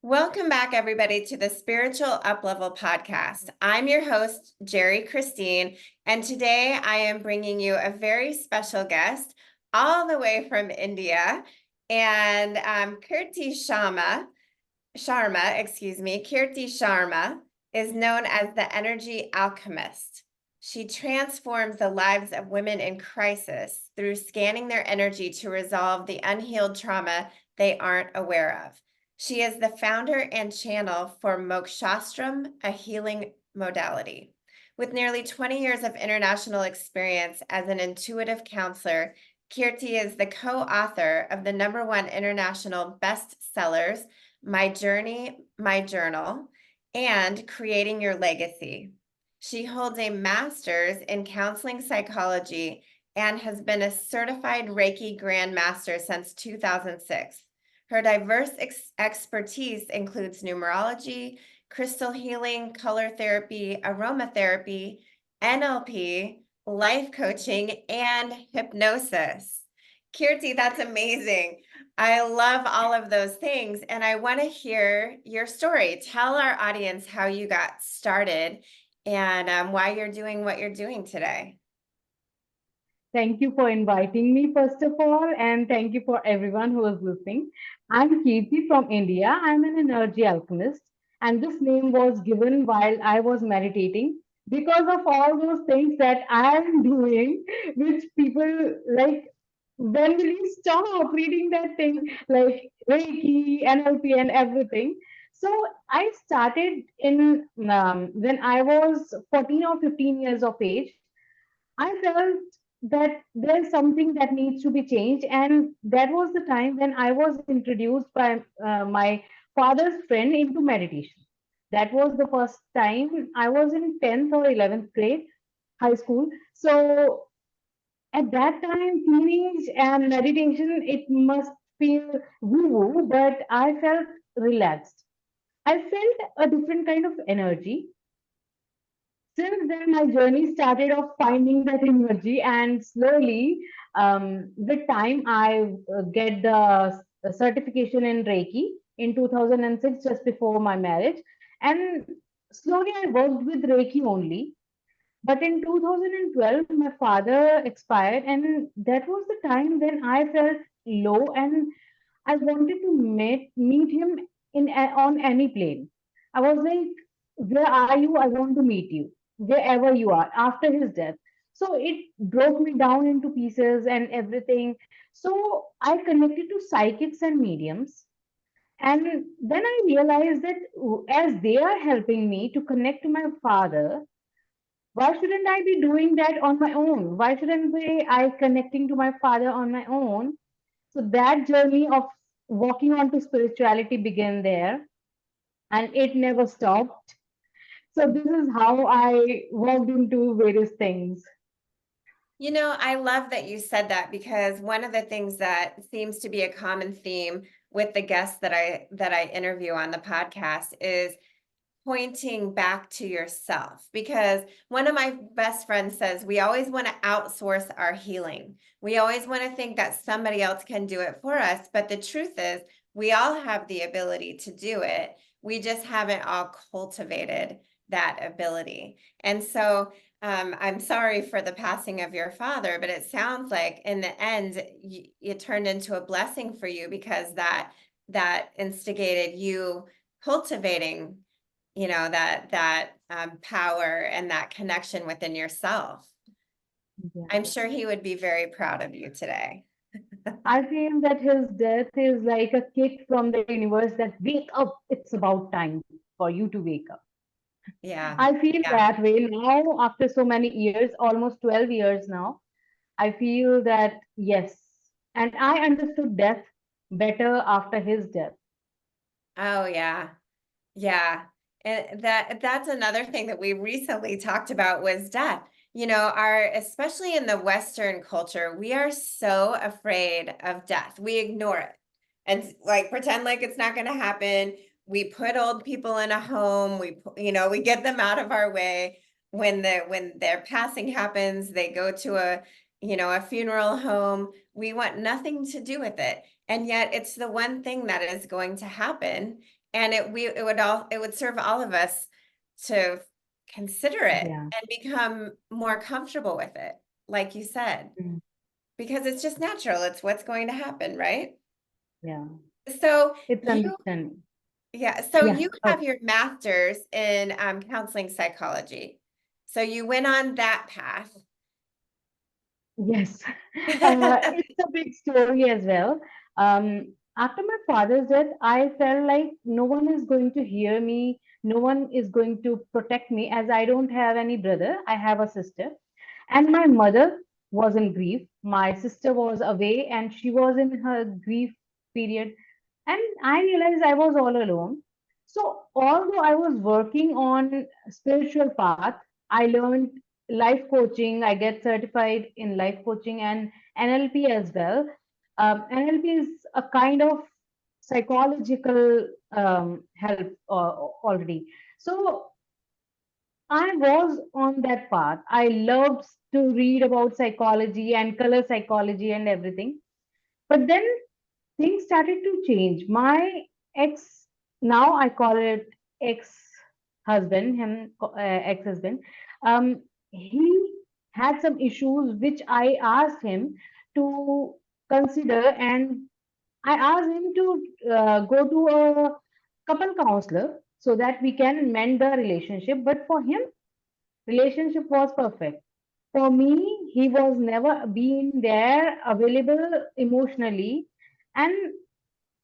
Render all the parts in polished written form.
Welcome back, everybody, to the Spiritual Uplevel Podcast. I'm your host, Jeri Cristine, and today I am bringing you a very special guest all the way from India, and Kirtti Sharrma is known as the energy alchemist. She transforms the lives of women in crisis through scanning their energy to resolve the unhealed trauma they aren't aware of. She is the founder and channel for Mokshastra, a healing modality. With nearly 20 years of international experience as an intuitive counselor, Kirtti is the co-author of the #1 international bestsellers, My Journey, My Journal, and Creating Your Legacy. She holds a master's in counseling psychology and has been a certified Reiki grandmaster since 2006. Her diverse expertise includes numerology, crystal healing, color therapy, aromatherapy, NLP, life coaching, and hypnosis. Kirtti, that's amazing. I love all of those things, and I want to hear your story. Tell our audience how you got started and why you're doing what you're doing today. Thank you for inviting me, first of all, and thank you for everyone who is listening. I'm Kirti from India. I'm an energy alchemist, and this name was given while I was meditating because of all those things that I'm doing, which people like. When will you stop reading that thing like Reiki, NLP, and everything? So I started in when I was 14 or 15 years of age. I felt that there's something that needs to be changed, and that was the time when I was introduced by my father's friend into meditation. That was the first time. I was in 10th or 11th grade, high school. So at that time, teenage and meditation, it must feel woo woo, but I felt relaxed. I felt a different kind of energy. Since then, my journey started of finding that energy, and slowly, with time, I get the certification in Reiki in 2006, just before my marriage, and slowly I worked with Reiki only. But in 2012, my father expired, and that was the time when I felt low, and I wanted to meet him on any plane. I was like, "Where are you? I want to meet you wherever you are." After his death, so it broke me down into pieces and everything. So I connected to psychics and mediums, and then I realized that as they are helping me to connect to my father, why shouldn't I be doing that on my own? Why shouldn't I connecting to my father on my own? So that journey of walking onto spirituality began there, and it never stopped. So this is how I walked into various things. You know, I love that you said that because one of the things that seems to be a common theme with the guests that I interview on the podcast is pointing back to yourself. Because one of my best friends says we always want to outsource our healing. We always want to think that somebody else can do it for us, but the truth is we all have the ability to do it. We just haven't all cultivated that ability. And so I'm sorry for the passing of your father, but it sounds like in the end, it turned into a blessing for you because that instigated you cultivating, that power and that connection within yourself. Yeah. I'm sure he would be very proud of you today. I feel that his death is like a kick from the universe that wake up, it's about time for you to wake up. Yeah, I feel yeah. that way now after so many years, almost 12 years now. I feel that yes, and I understood death better after his death. Oh, yeah. Yeah. And that's another thing that we recently talked about was death. Especially in the Western culture, we are so afraid of death. We ignore it and like pretend like it's not going to happen. We put old people in a home. We get them out of our way. When their passing happens, they go to a funeral home. We want nothing to do with it. And yet it's the one thing that is going to happen And it would serve all of us to consider it Yeah. and become more comfortable with it, like you said, Mm. because it's just natural. It's what's going to happen, right? Yeah. So It's you, understanding. yeah, so Yeah. you have your master's in counseling psychology. So you went on that path. Yes, it's a big story as well. After my father's death, I felt like no one is going to hear me, no one is going to protect me, as I don't have any brother. I have a sister, and my mother was in grief. My sister was away, and she was in her grief period, and I realized I was all alone. So, although I was working on spiritual path, I learned life coaching. I get certified in life coaching and NLP as well. NLP is a kind of psychological help already. So I was on that path. I loved to read about psychology and color psychology and everything. But then things started to change. My ex, now I call it ex husband, ex husband, he had some issues which I asked him to consider, and I asked him to go to a couple counselor so that we can mend the relationship. But for him, relationship was perfect. For me, he was never been there available emotionally, and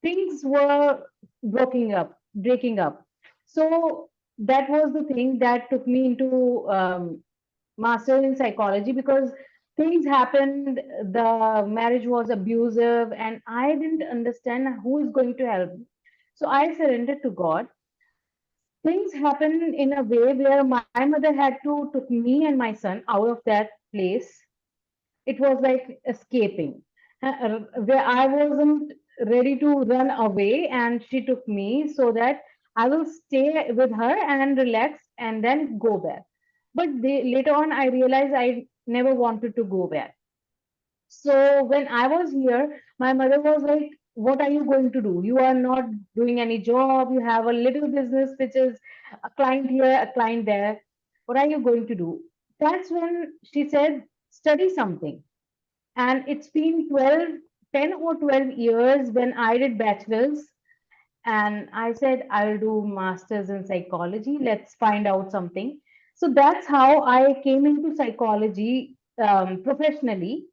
things were breaking up. So that was the thing that took me into master in psychology, because things happened, the marriage was abusive, and I didn't understand who is going to help me. So I surrendered to God. Things happened in a way where my mother had to took me and my son out of that place. It was like escaping, where I wasn't ready to run away, and she took me so that I will stay with her and relax and then go back. But later on, I realized I never wanted to go back. So when I was here, my mother was like, "What are you going to do? You are not doing any job. You have a little business, which is a client here, a client there. What are you going to do?" That's when she said, "Study something." And it's been 12, 10 or 12 years when I did bachelor's, and I said I'll do masters in psychology. Let's find out something. So that's how I came into psychology professionally,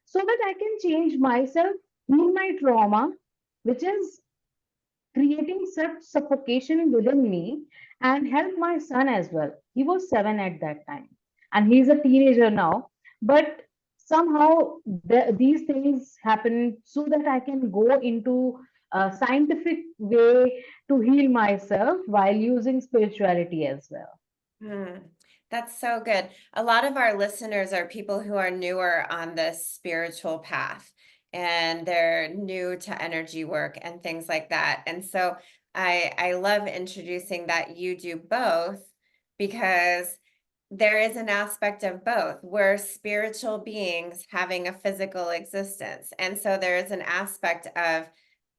so that I can change myself, heal my trauma, which is creating such suffocation within me, and help my son as well. He was 7 at that time, and he's a teenager now. But somehow these things happen so that I can go into a scientific way to heal myself while using spirituality as well. Hmm, that's so good. A lot of our listeners are people who are newer on this spiritual path, and they're new to energy work and things like that. And so I love introducing that you do both, because there is an aspect of both. We're spiritual beings having a physical existence. And so there is an aspect of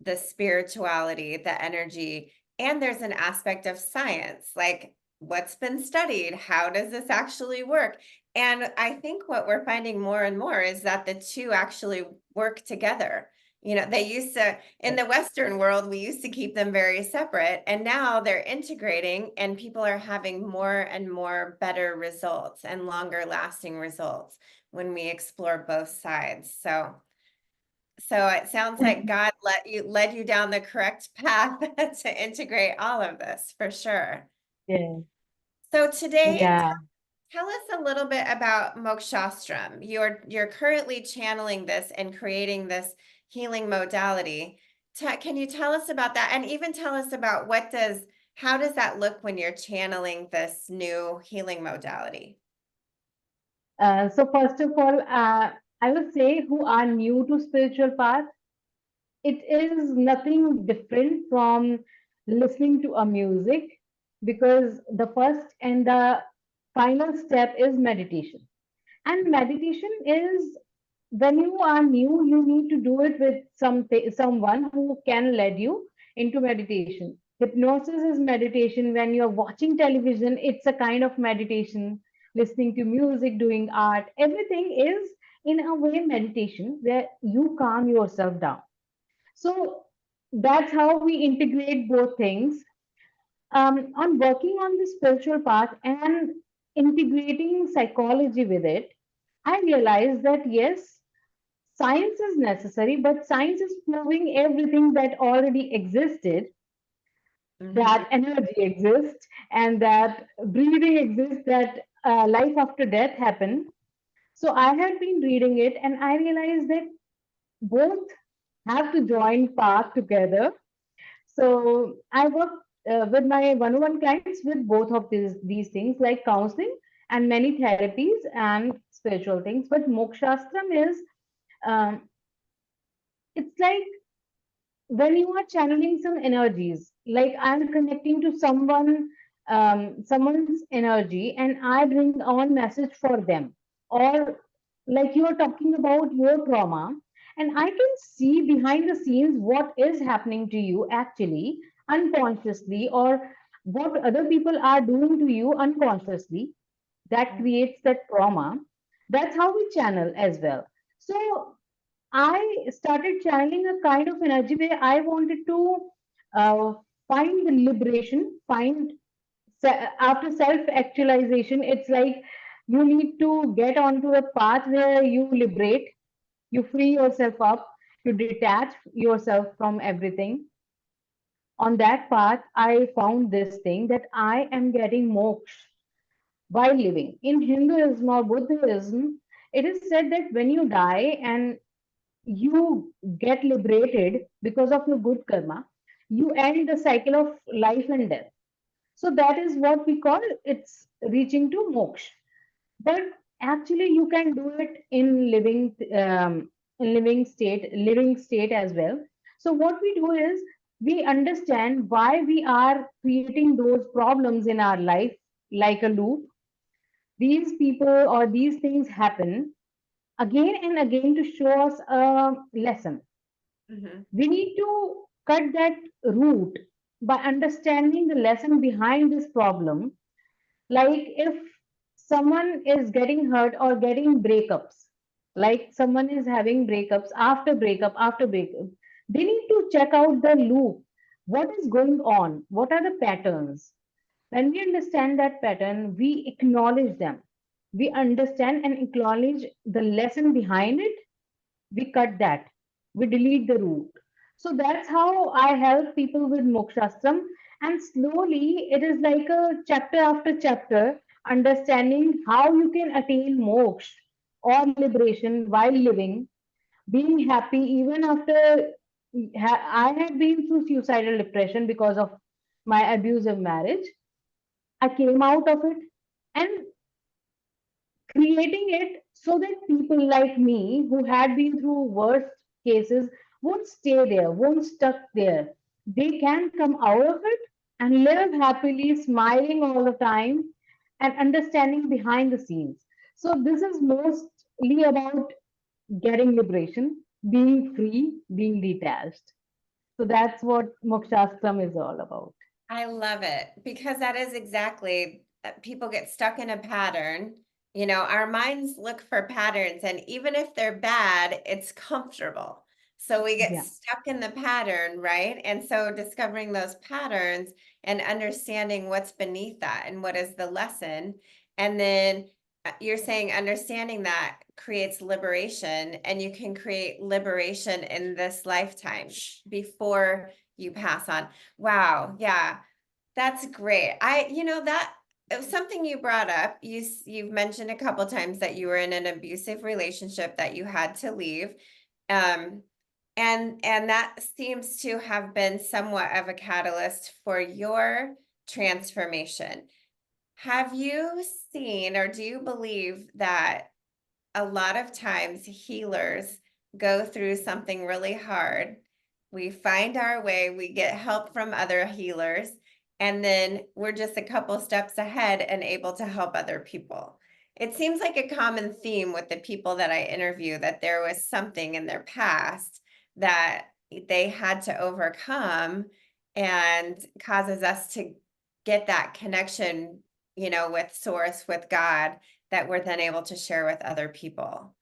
the spirituality, the energy, and there's an aspect of science, like what's been studied, how does this actually work? And I think what we're finding more and more is that the two actually work together. They used to, in the Western world, we used to keep them very separate, and now they're integrating, and people are having more and more better results and longer lasting results when we explore both sides. So it sounds like God led you down the correct path to integrate all of this for sure. Yeah, So today, yeah. tell us a little bit about Mokshastram. You're currently channeling this and creating this healing modality. Can you tell us about that, and even tell us about how does that look when you're channeling this new healing modality? So first of all, I would say who are new to spiritual path, it is nothing different from listening to a music, because the first and the final step is meditation. And meditation is, when you are new, you need to do it with someone who can lead you into meditation. Hypnosis is meditation. When you're watching television, it's a kind of meditation. Listening to music, doing art, everything is in a way meditation where you calm yourself down. So that's how we integrate both things. On working on the spiritual path and integrating psychology with it, I realized that yes, science is necessary, but science is proving everything that already existed, Mm-hmm. that energy exists and that breathing exists, that life after death happen. So I had been reading it and I realized that both have to join path together. So I work with my one-on-one clients with both of these things like counseling and many therapies and spiritual things. But Mokshastram is um, it's like when you are channeling some energies, like I'm connecting to someone, someone's energy, and I bring on message for them, or like you are talking about your trauma, and I can see behind the scenes what is happening to you actually unconsciously, or what other people are doing to you unconsciously that creates that trauma. That's how we channel as well. So I started channeling a kind of energy where I wanted to uh, find the liberation, find after self actualization. It's like you need to get onto a path where you liberate, you free yourself up, you detach yourself from everything. On that path, I found this thing that I am getting moksha while living. In Hinduism or Buddhism, it is said that when you die and you get liberated because of your good karma, you end the cycle of life and death. So that is what we call it's reaching to moksha. But actually, you can do it in living state as well. So what we do is we understand why we are creating those problems in our life like a loop. These people or these things happen again and again to show us a lesson. Mm-hmm. We need to cut that root by understanding the lesson behind this problem. Like if someone is getting hurt or getting breakups, like someone is having breakups after breakup, they need to check out the loop. What is going on? What are the patterns? When we understand that pattern, we acknowledge them. We understand and acknowledge the lesson behind it. We cut that. We delete the root. So that's how I help people with Mokshastram. And slowly, it is like a chapter after chapter, understanding how you can attain moksha or liberation while living, being happy even after. I had been through suicidal depression because of my abusive marriage. I came out of it and creating it so that people like me who had been through worse cases won't stay there, won't stuck there. They can come out of it and live happily, smiling all the time and understanding behind the scenes. So this is mostly about getting liberation, being free, being detached. So that's what Mokshastram is all about. I love it because that is exactly people get stuck in a pattern. You know, our minds look for patterns, and even if they're bad, it's comfortable. So we get Yeah. stuck in the pattern, right? And so discovering those patterns and understanding what's beneath that and what is the lesson. And then you're saying understanding that creates liberation, and you can create liberation in this lifetime before you pass on. Wow, yeah. That's great. That it was something you brought up. You've mentioned a couple times that you were in an abusive relationship that you had to leave. Um, and that seems to have been somewhat of a catalyst for your transformation. Have you seen or do you believe that a lot of times healers go through something really hard? We find our way, we get help from other healers, and then we're just a couple steps ahead and able to help other people. It seems like a common theme with the people that I interview that there was something in their past that they had to overcome, and causes us to get that connection, with source, with God, that we're then able to share with other people.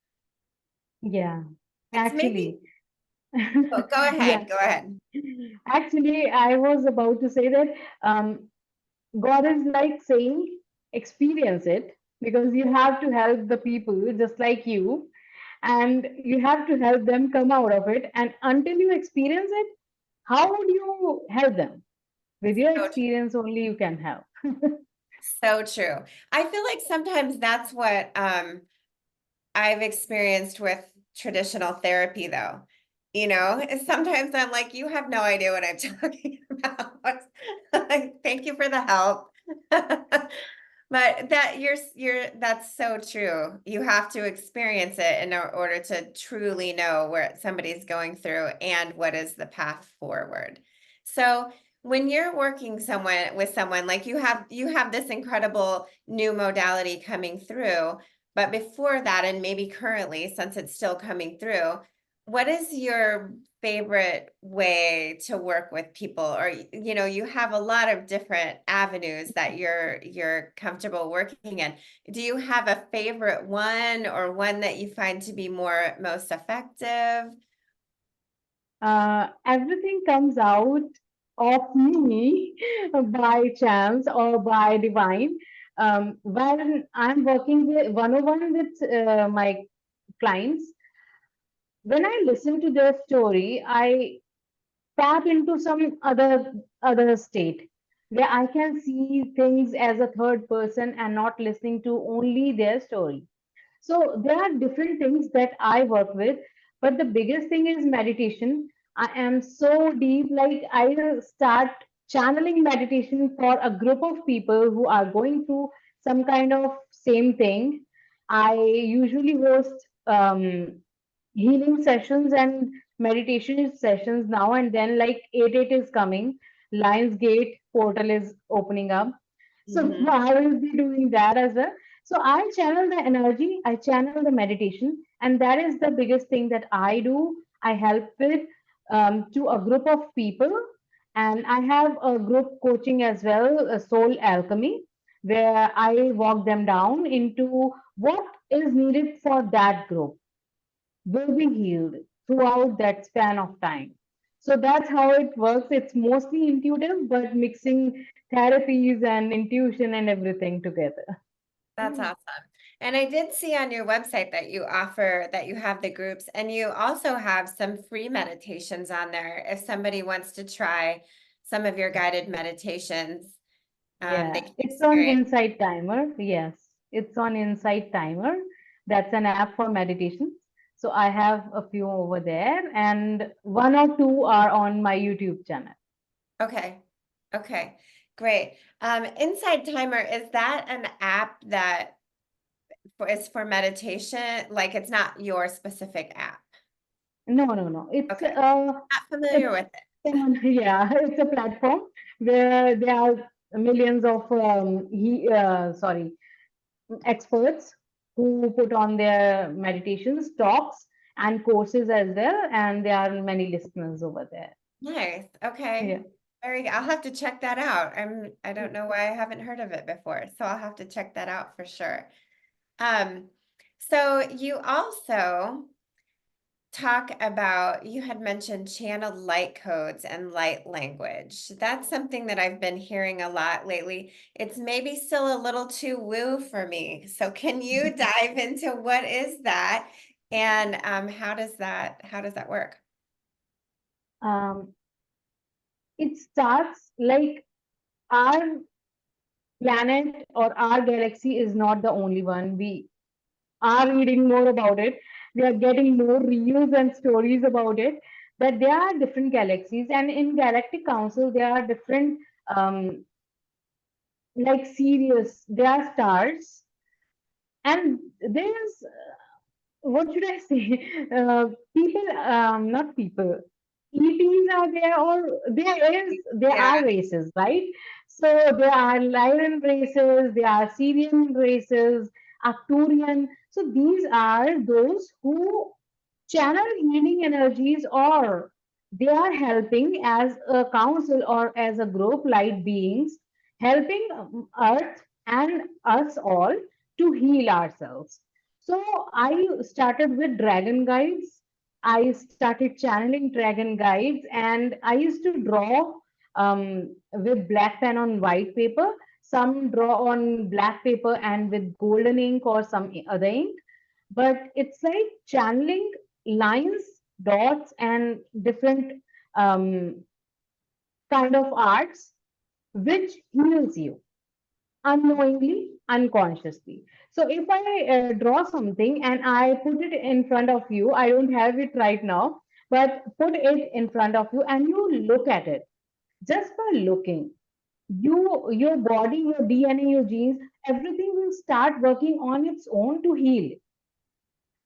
Yeah, It's maybe, actually. oh, go Yeah, ahead, go ahead. actually, I was about to say that God is like saying, experience it, because you have to help the people just like you, and you have to help them come out of it. And until you experience it, how would you help them? With your So true. experience, only you can help. So true. I feel like sometimes that's what I've experienced with traditional therapy, though. Sometimes I'm like, you have no idea what I'm talking about. Like, thank you for the help. But that's so true. You have to experience it in order to truly know where somebody's going through and what is the path forward. So when you're working with someone, like you have this incredible new modality coming through, but before that, and maybe currently, since it's still coming through, what is your favorite way to work with people? Or, you have a lot of different avenues that you're comfortable working in. Do you have a favorite one, or one that you find to be most effective? Everything comes out of me by chance or by divine. When I'm working with one-on-one with my clients, when I listen to their story, I tap into some other state where I can see things as a third person and not listening to only their story. So there are different things that I work with, but the biggest thing is meditation. I am so deep, like I will start channeling meditation for a group of people who are going through some kind of same thing. I usually host healing sessions and meditation sessions now and then, like 8 is coming. Lions Gate portal is opening up. So Mhm. I will be doing that as well. So I channel the energy, I channel the meditation, and that is the biggest thing that I do. I help with to a group of people, and I have a group coaching as well, Soul Alchemy, where I walk them down into what is needed for that group will be healed throughout that span of time. So that's how it works. It's mostly intuitive, but mixing therapies and intuition and everything together. That's awesome. And I did see on your website that you have the groups, and you also have some free meditations on there. If somebody wants to try some of your guided meditations, they Yeah, can it's on experience. Insight Timer. Yes, it's on Insight Timer. That's an app for meditations. So I have a few over there, and one or two are on my YouTube channel. Okay. Okay. Great. Inside Timer, is that an app that is for meditation? Like, it's not your specific app. No, no, no. Okay. Not familiar It's with it. yeah, it's a platform where there are millions of sorry, experts who put on their meditations, talks, and courses as well, and there are many listeners over there. Nice. Okay. Yeah. I'll have to check that out. I don't know why I haven't heard of it before, so I'll have to check that out for sure. Um, so you also you had mentioned channeled light codes and light language. That's something that I've been hearing a lot lately. It's maybe still a little too woo for me. So can you dive into what is that, and how does that work? Um, it starts like our planet or our galaxy is not the only one. We are reading more about it. We are getting more reels and stories about it. That there are different galaxies, and in Galactic Council, there are different like Sirius, there are stars, and there's what should I say? People, not people. ETs are there, or there Yeah. are races, right? So there are Lyran races, there are Syrian races, Arcturian. So these are those who channel healing energies or They are helping as a council or as a group, light beings, helping Earth and us all to heal ourselves. So I started with dragon guides. I started channeling dragon guides, and I used to draw with black pen on white paper. Some draw on black paper and with golden ink or some other ink. But it's like channeling lines, dots, and different um, kind of arts which heals you unknowingly, unconsciously. So if I draw something and I put it in front of you, I don't have it right now, but put it in front of you and you look at it. Just by looking, your body, your DNA, your genes, everything will start working on its own to heal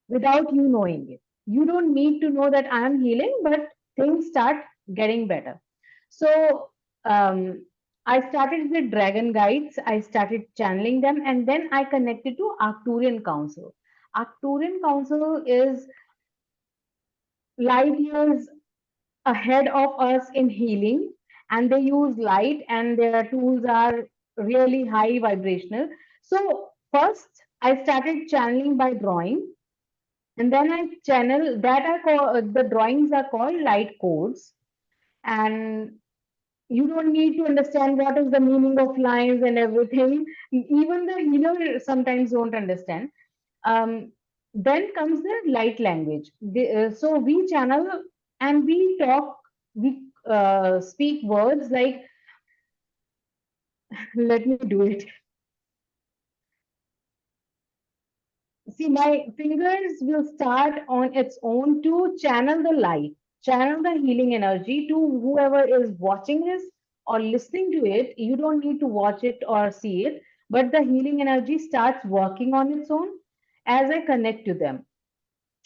without you knowing it. You don't need to know that I am healing, but things start getting better. So I started with dragon guides, I started channeling them, and then I connected to Arcturian Council. Arcturian Council is light years ahead of us in healing, and they use light, and their tools are really high vibrational. So, first, I started channeling by drawing, and then I channel that are called, the drawings are called light codes, and you don't need to understand what is the meaning of lines and everything. Even the healer sometimes don't understand. Um, then comes the light language. So we channel and we talk, we speak words like, let me do it. See, my fingers will start on its own to channel the light, channel the healing energy to whoever is watching this or listening to it. You don't need to watch it or see it, but the healing energy starts working on its own as I connect to them.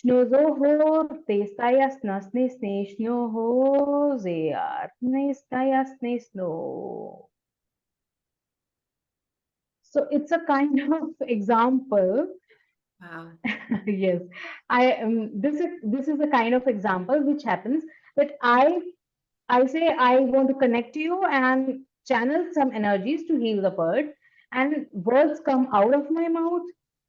Schnozohor testayas nasne sneshnoho zear nestayas nesno. So it's a kind of example. Wow. Yes, I this is a kind of example which happens that I say I want to connect to you and channel some energies to heal the bird, and words come out of my mouth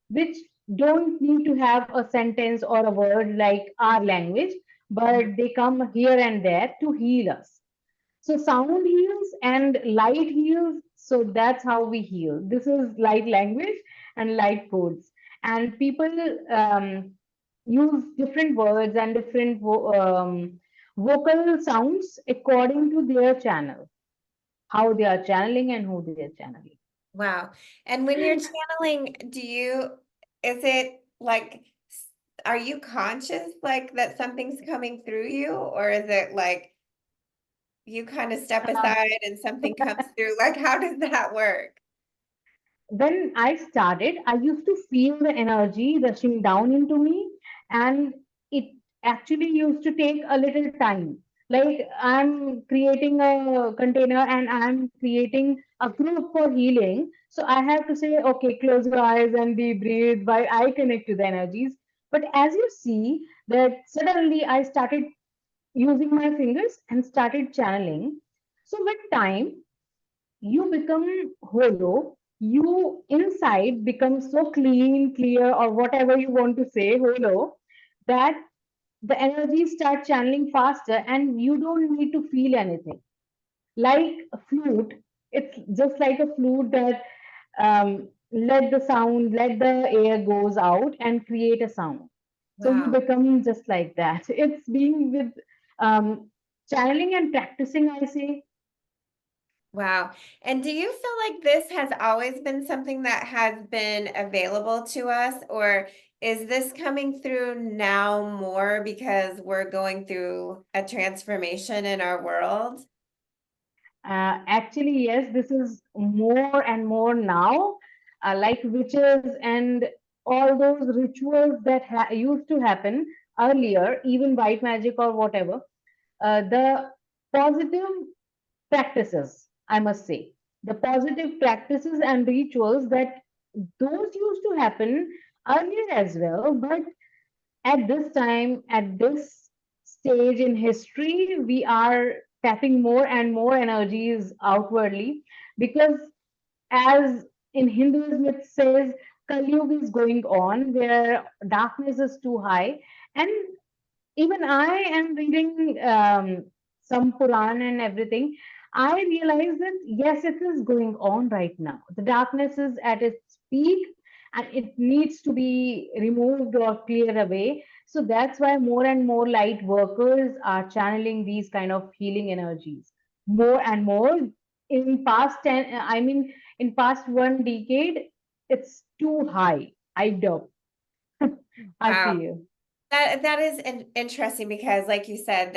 which don't need to have a sentence or a word like our language, but they come here and there to heal us. So sound heals and light heals. So that's how we heal. This is light language and light codes. And people use different words and different vocal sounds according to their channel, how they are channeling and who they are channeling. Wow. And when you're channeling, is it like, are you conscious like that something's coming through you, or is it like you kind of step aside and something comes through? Like, how does that work? When I started, I used to feel the energy rushing down into me, and it actually used to take a little time. Like I'm creating a container and I'm creating a group for healing. So I have to say, okay, close your eyes and be breathe while I connect to the energies. But as you see, that suddenly I started using my fingers and started channeling. So with time, you become hollow, you inside become so clean, clear, or whatever you want to say, hollow, that the energy start channeling faster and you don't need to feel anything. Like a flute, it's just like a flute that let the sound, let the air goes out and create a sound. So you Wow. become just like that. It's being with channeling and practicing, I say. Wow. And do you feel like this has always been something that has been available to us, or is this coming through now more because we're going through a transformation in our world? Actually, yes, this is more and more now, like witches and all those rituals that used to happen earlier, even white magic or whatever. The positive practices, I must say, the positive practices and rituals that those used to happen earlier as well, but at this time, at this stage in history, we are tapping more and more energies outwardly, because as in Hinduism it says Kali Yuga is going on where darkness is too high. And even I am reading some Quran and everything. I realize that yes, it is going on right now. The darkness is at its peak and it needs to be removed or cleared away. So that's why more and more light workers are channeling these kind of healing energies more and more. In past 10, I mean, in past 1 decade, it's too high. I doubt. I Wow. feel. That is interesting because, like you said,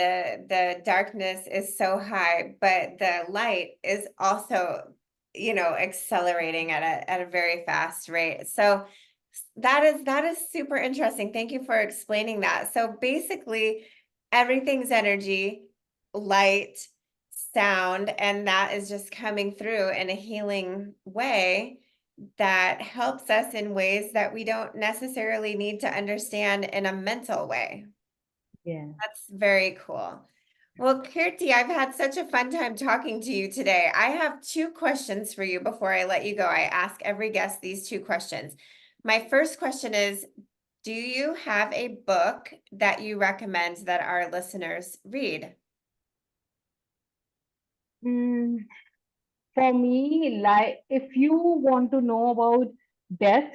the darkness is so high, but the light is also, accelerating at a very fast rate. So that is super interesting. Thank you for explaining that. So basically, everything's energy, light, sound, and that is just coming through in a healing way that helps us in ways that we don't necessarily need to understand in a mental way. Yeah. That's very cool. Well, Kirti, I've had such a fun time talking to you today. I have two questions for you before I let you go. I ask every guest these two questions. My first question is, do you have a book that you recommend that our listeners read? Mm, for me, like if you want to know about death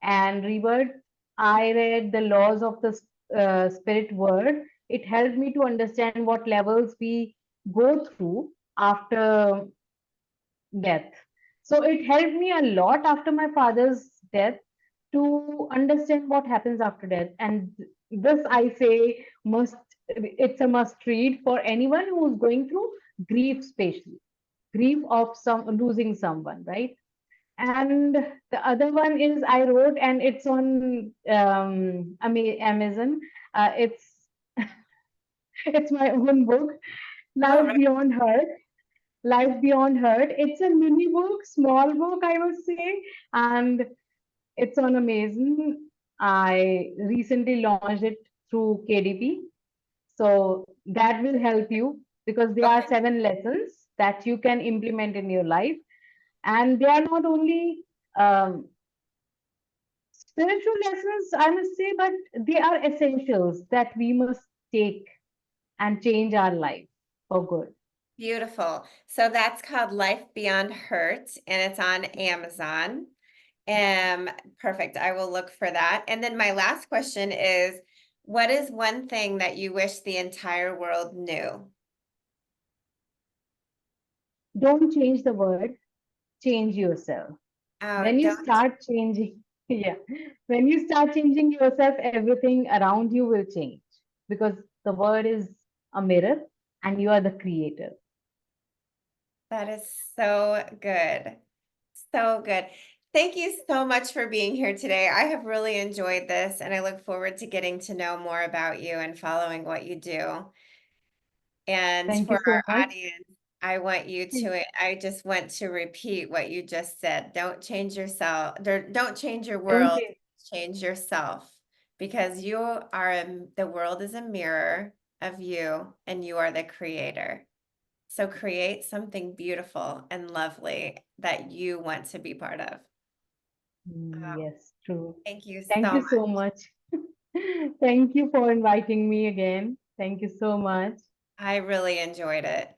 and rebirth, I read The Laws of the Spirit World. It helped me to understand what levels we go through after death. So it helped me a lot after my father's death to understand what happens after death. And this I say must, it's a must read for anyone who's going through grief, especially grief of some losing someone, right? And the other one is I wrote, and it's on Amazon. It's it's my own book, All Life right. Beyond Hurt. Life Beyond Hurt. It's a mini book, small book, I would say, and it's on Amazon. I recently launched it through KDP, so that will help you because there are Okay. 7 lessons that you can implement in your life, and they are not only um, spiritual lessons, I must say, but they are essentials that we must take and change our life for good. Beautiful. So that's called Life Beyond Hurt, and it's on Amazon. Um, Perfect. I will look for that. And then my last question is, what is one thing that you wish the entire world knew? Don't change the world, change yourself. Oh, When you don't. start changing, yeah, when you start changing yourself, everything around you will change because the world is a mirror and you are the creator. That is so good. So good. Thank you so much for being here today. I have really enjoyed this, and I look forward to getting to know more about you and following what you do. And Thank you for so our much. audience, I just want to repeat what you just said. Don't change yourself, don't change your Don't world, change. change yourself, because the world is a mirror of you and you are the creator. So create something beautiful and lovely that you want to be part of. Oh, Yes, true. thank you Thank so you much. so much. Thank you for inviting me again. Thank you so much. I really enjoyed it.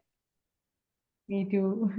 Me too.